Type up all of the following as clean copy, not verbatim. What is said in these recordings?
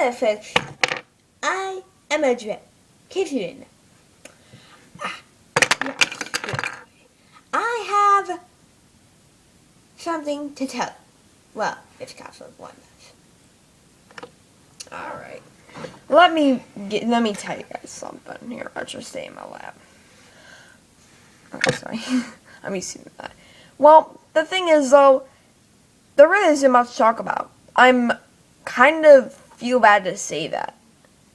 Hello friends, I am Adrian. In case you didn't know. I have something to tell you. Well, it's kind of one. Alright. Let me tell you guys something here. I'll just stay in my lab. Oh, sorry. Let me see that. Well, the thing is though, there really isn't much to talk about. I'm kind of feel bad to say that.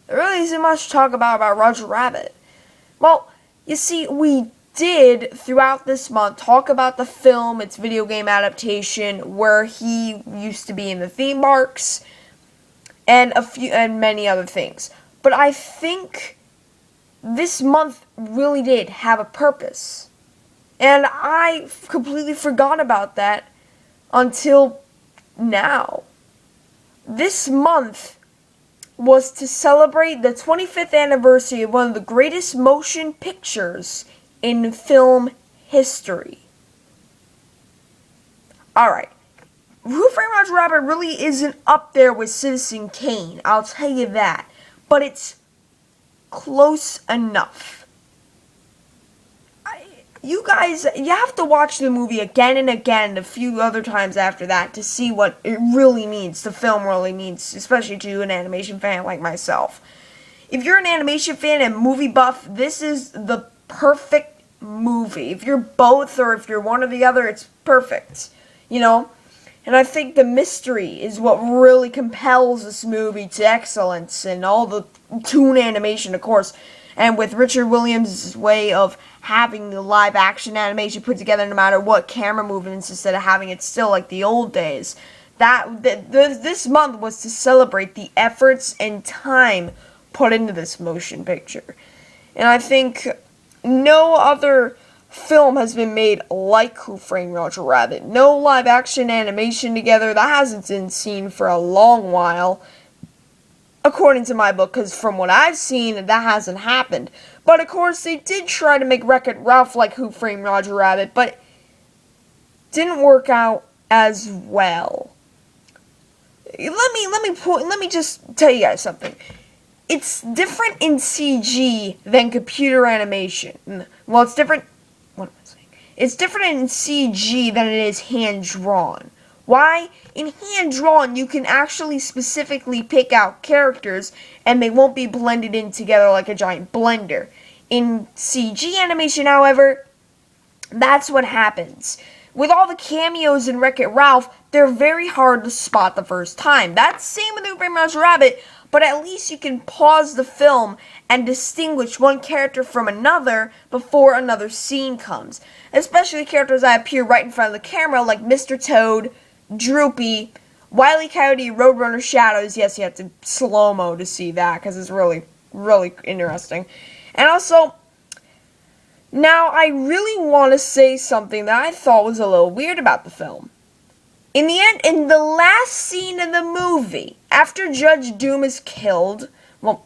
There really isn't much to talk about Roger Rabbit. Well, you see, we did throughout this month talk about the film, its video game adaptation, where he used to be in the theme parks, and many other things. But I think this month really did have a purpose. And I completely forgot about that until now. This month was to celebrate the 25th anniversary of one of the greatest motion pictures in film history. Alright. Who Framed Roger Rabbit really isn't up there with Citizen Kane, I'll tell you that. But it's close enough. You guys, you have to watch the movie again and again, a few other times after that, to see what it really means, the film really means, especially to an animation fan like myself. If you're an animation fan and movie buff, this is the perfect movie. If you're both, or if you're one or the other, it's perfect, you know? And I think the mystery is what really compels this movie to excellence, and all the toon animation, of course, and with Richard Williams' way of having the live action animation put together no matter what camera movements, instead of having it still like the old days. This month was to celebrate the efforts and time put into this motion picture. And I think no other film has been made like Who Framed Roger Rabbit. No live action animation together. That hasn't been seen for a long while, according to my book, because from what I've seen, that hasn't happened. But of course, they did try to make Wreck-It Ralph like Who Framed Roger Rabbit, but didn't work out as well. Let me just tell you guys something. It's different in CG than computer animation. Well, it's different. What am I saying? It's different in CG than it is hand drawn. Why? In hand drawn, you can actually specifically pick out characters, and they won't be blended in together like a giant blender. In CG animation, however, that's what happens. With all the cameos in Wreck-It Ralph, they're very hard to spot the first time. That's the same with Who Framed Roger Rabbit, but at least you can pause the film and distinguish one character from another before another scene comes. Especially characters that appear right in front of the camera, like Mr. Toad, Droopy, Wile E. Coyote, Roadrunner, Shadows. Yes, you have to slow-mo to see that, because it's really, really interesting. And also, now I really want to say something that I thought was a little weird about the film. In the end, in the last scene of the movie, after Judge Doom is killed, well,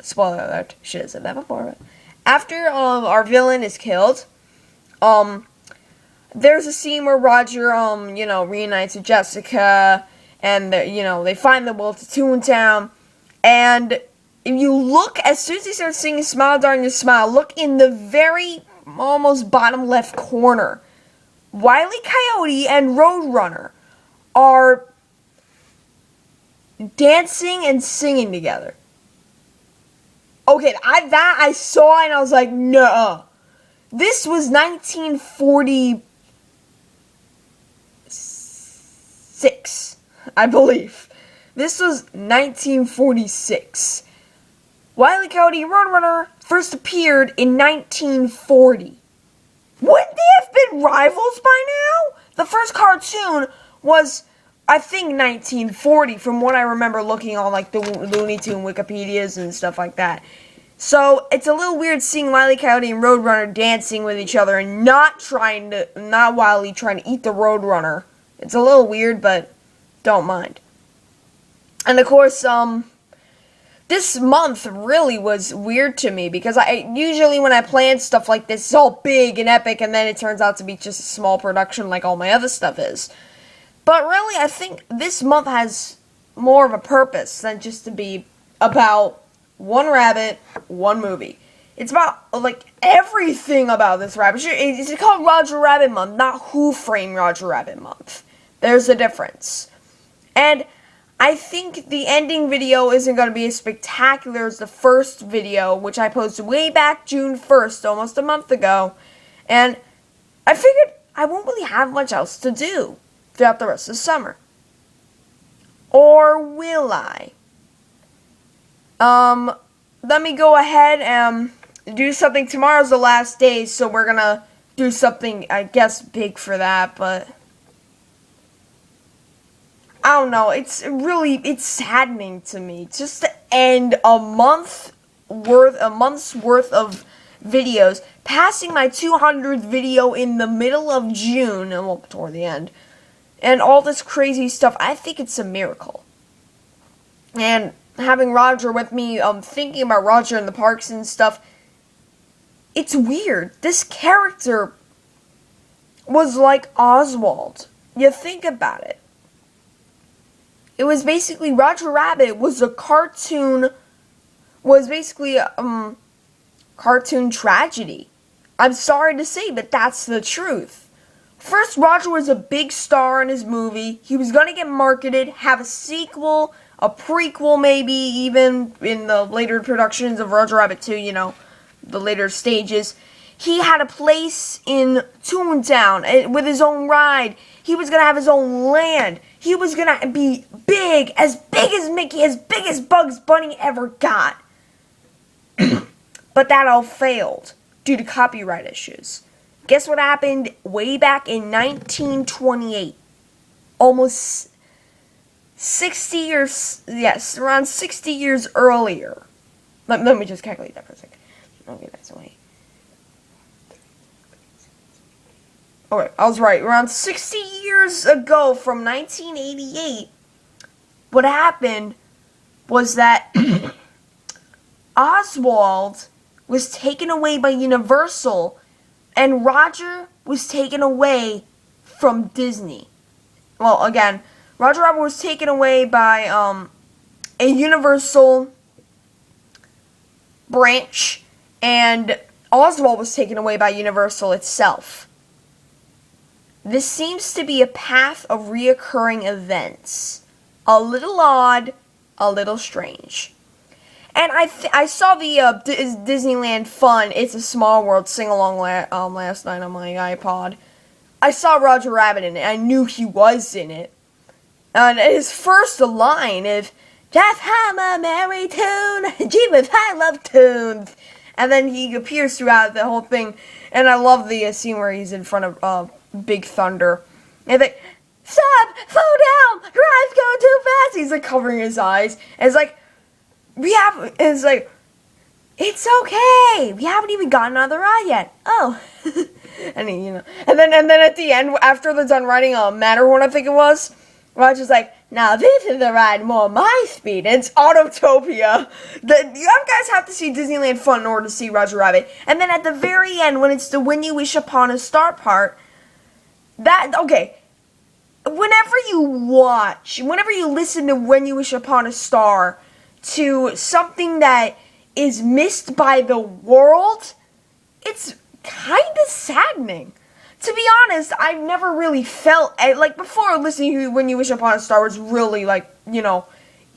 spoiler alert, should have said that before, but after our villain is killed, there's a scene where Roger, reunites with Jessica, and, they find the Wolf of Toontown, and if you look, as soon as he starts singing Smile Darling Smile, look in the very, almost bottom left corner. Wile E. Coyote and Roadrunner are dancing and singing together. Okay, I saw and I was like, no. This was 1946, I believe. This was 1946. Wile E. Coyote and Roadrunner first appeared in 1940. Wouldn't they have been rivals by now? The first cartoon was, I think, 1940, from what I remember looking on, like, the Looney Tune Wikipedias and stuff like that. So, it's a little weird seeing Wile E. Coyote and Roadrunner dancing with each other and not Wile E. trying to eat the Roadrunner. It's a little weird, but don't mind. And, of course, this month really was weird to me, because usually when I plan stuff like this, it's all big and epic, and then it turns out to be just a small production like all my other stuff is. But really, I think this month has more of a purpose than just to be about one rabbit, one movie. It's about, like, everything about this rabbit. It's called Roger Rabbit Month, not Who Framed Roger Rabbit Month. There's a difference. And I think the ending video isn't going to be as spectacular as the first video, which I posted way back June 1st, almost a month ago. And I figured I won't really have much else to do throughout the rest of the summer. Or will I? Let me go ahead and do something. Tomorrow's the last day, so we're gonna do something, I guess, big for that, but I don't know. It's saddening to me just to end a month's worth of videos, passing my 200th video in the middle of June, and well, toward the end, and all this crazy stuff. I think it's a miracle. And having Roger with me, thinking about Roger in the parks and stuff, it's weird. This character was like Oswald. You think about it. It was basically, Roger Rabbit was a cartoon, cartoon tragedy. I'm sorry to say, but that's the truth. First, Roger was a big star in his movie. He was going to get marketed, have a sequel, a prequel maybe, even in the later productions of Roger Rabbit 2, you know, the later stages. He had a place in Toontown with his own ride. He was going to have his own land. He was going to be big as Mickey, as big as Bugs Bunny ever got. But that all failed due to copyright issues. Guess what happened way back in 1928? Almost 60 years, yes, around 60 years earlier. Let me just calculate that for a second. Okay, that's away. Alright, I was right. Around 60 years ago, from 1988, what happened was that Oswald was taken away by Universal, and Roger was taken away from Disney. Well, again, Roger Rabbit was taken away by a Universal branch, and Oswald was taken away by Universal itself. This seems to be a path of reoccurring events. A little odd, a little strange. And I saw the Disneyland Fun, It's a Small World sing-along last night on my iPod. I saw Roger Rabbit in it. I knew he was in it. And his first line is, "Just have a merry tune, Jeebus, I love tunes." And then he appears throughout the whole thing. And I love the scene where he's in front of Big Thunder. And like, "Stop! Slow down! Your eyes going too fast!" He's like covering his eyes. And it's like, it's okay. We haven't even gotten on the ride yet. Oh. And then at the end, after they're done riding Matterhorn, I think it was, Roger's like, "Now this is the ride more my speed." And it's Autotopia. You guys have to see Disneyland Fun in order to see Roger Rabbit. And then at the very end, when it's the "When You Wish Upon a Star" part, whenever you listen to "When You Wish Upon a Star" to something that is missed by the world, it's kind of saddening. To be honest, I've never really felt, like, before listening to "When You Wish Upon a Star" was really, like, you know,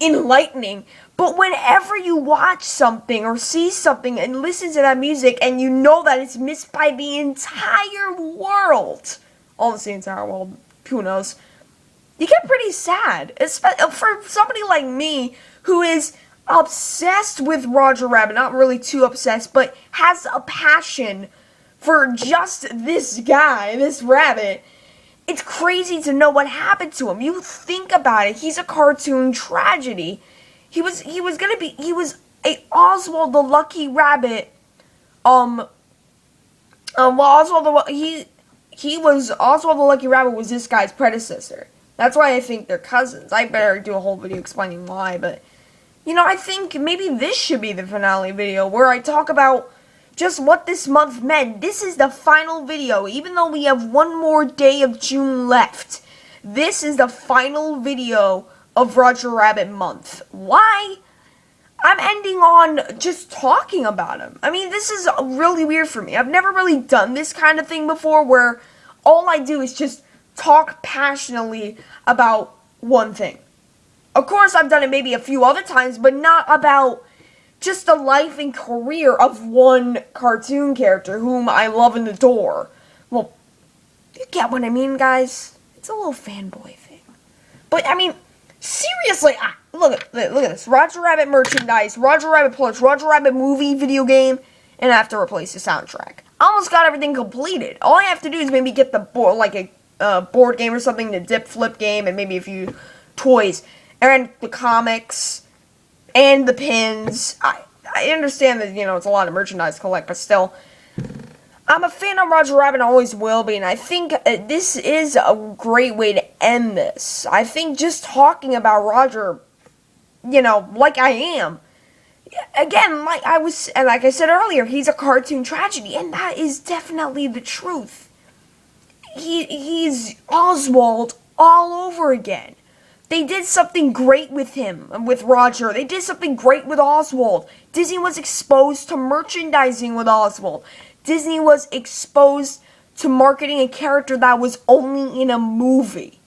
enlightening. But whenever you watch something or see something and listen to that music and you know that it's missed by the entire world, almost the entire world, who knows, you get pretty sad. Especially for somebody like me who is obsessed with Roger Rabbit, not really too obsessed, but has a passion for just this guy, this rabbit. It's crazy to know what happened to him. You think about it, he's a cartoon tragedy. He was a Oswald the Lucky Rabbit. Oswald the Lucky Rabbit was this guy's predecessor. That's why I think they're cousins. I better do a whole video explaining why, but you know, I think maybe this should be the finale video where I talk about just what this month meant. This is the final video, even though we have one more day of June left. This is the final video of Roger Rabbit month. Why? I'm ending on just talking about him. I mean, this is really weird for me. I've never really done this kind of thing before where all I do is just talk passionately about one thing. Of course, I've done it maybe a few other times, but not about just the life and career of one cartoon character whom I love and adore. Well, you get what I mean, guys? It's a little fanboy thing. But, I mean, seriously, look at this. Roger Rabbit merchandise, Roger Rabbit plush, Roger Rabbit movie, video game, and I have to replace the soundtrack. I almost got everything completed. All I have to do is maybe get the board, like a board game or something, the dip flip game, and maybe a few toys, and the comics, and the pins. I understand that, it's a lot of merchandise to collect, but still, I'm a fan of Roger Rabbit and always will be, and I think this is a great way to end this. I think just talking about Roger, like I am, again, like I said earlier, he's a cartoon tragedy, and that is definitely the truth. He's Oswald all over again. They did something great with him, with Roger. They did something great with Oswald. Disney was exposed to merchandising with Oswald. Disney was exposed to marketing a character that was only in a movie.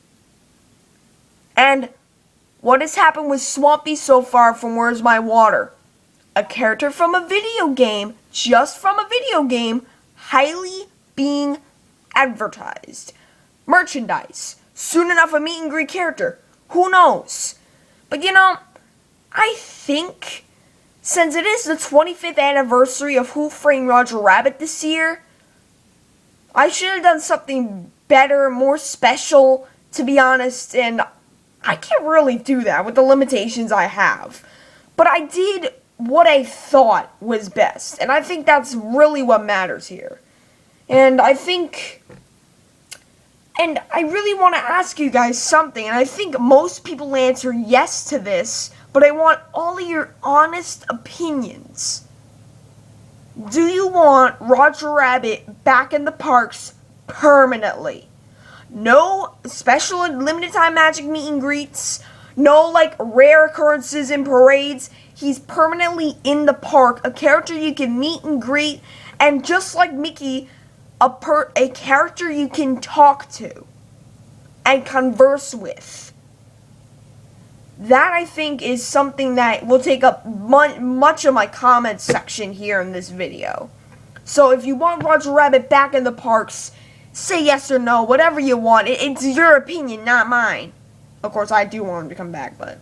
And what has happened with Swampy so far from Where's My Water? A character from a video game, just from a video game, highly being advertised. Merchandise. Soon enough a meet and greet character. Who knows? But I think since it is the 25th anniversary of Who Framed Roger Rabbit this year, I should have done something better, more special, to be honest, and I can't really do that with the limitations I have. But I did what I thought was best, and I think that's really what matters here. And I really want to ask you guys something, and I think most people answer yes to this, but I want all of your honest opinions. Do you want Roger Rabbit back in the parks permanently? No special and limited time magic meet and greets, no rare occurrences in parades. He's permanently in the park, a character you can meet and greet, and just like Mickey, a character you can talk to and converse with. That, I think, is something that will take up much of my comments section here in this video. So if you want Roger Rabbit back in the parks, say yes or no, whatever you want. It's your opinion, not mine. Of course, I do want him to come back, but...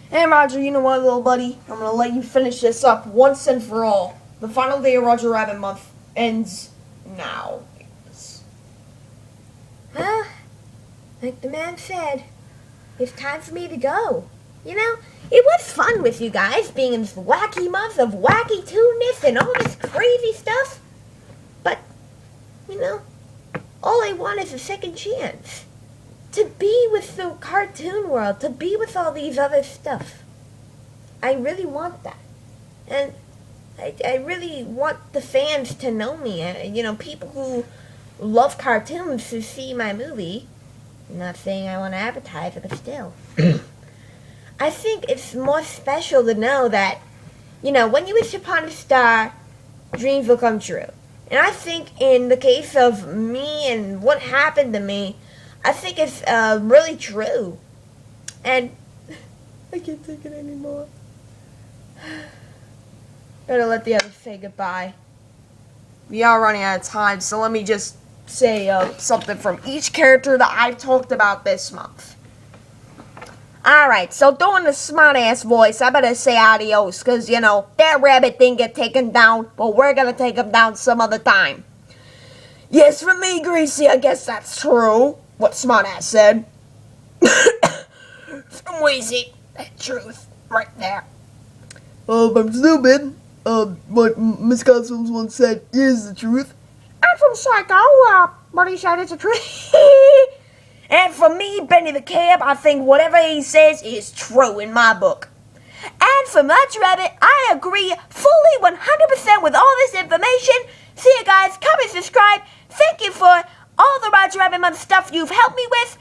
And Roger, you know what, little buddy? I'm going to let you finish this up once and for all. The final day of Roger Rabbit month ends now. Like the man said, it's time for me to go. It was fun with you guys, being in this wacky month of wacky toonness and all this crazy stuff. But, all I want is a second chance. To be with the cartoon world, to be with all these other stuff. I really want that. And I really want the fans to know me. People who love cartoons to see my movie. I'm not saying I want to advertise it, but still. I think it's more special to know that, when you wish upon a star, dreams will come true. And I think in the case of me and what happened to me, I think it's really true. And I can't take it anymore. Better let the others say goodbye. We are running out of time, so let me just say something from each character that I've talked about this month. Alright, so doing the smart-ass voice, I better say adios, because, that rabbit didn't get taken down, but we're going to take him down some other time. Yes, for me, Greasy, I guess that's true, what smart-ass said. From Wheezy, that truth, right there. I'm stupid. What Miss Costumes once said is the truth. And from Psycho, what he said is the truth. And for me, Benny the Cab, I think whatever he says is true in my book. And for Roger Rabbit, I agree fully 100% with all this information. See you guys, comment, subscribe. Thank you for all the Roger Rabbit month stuff you've helped me with.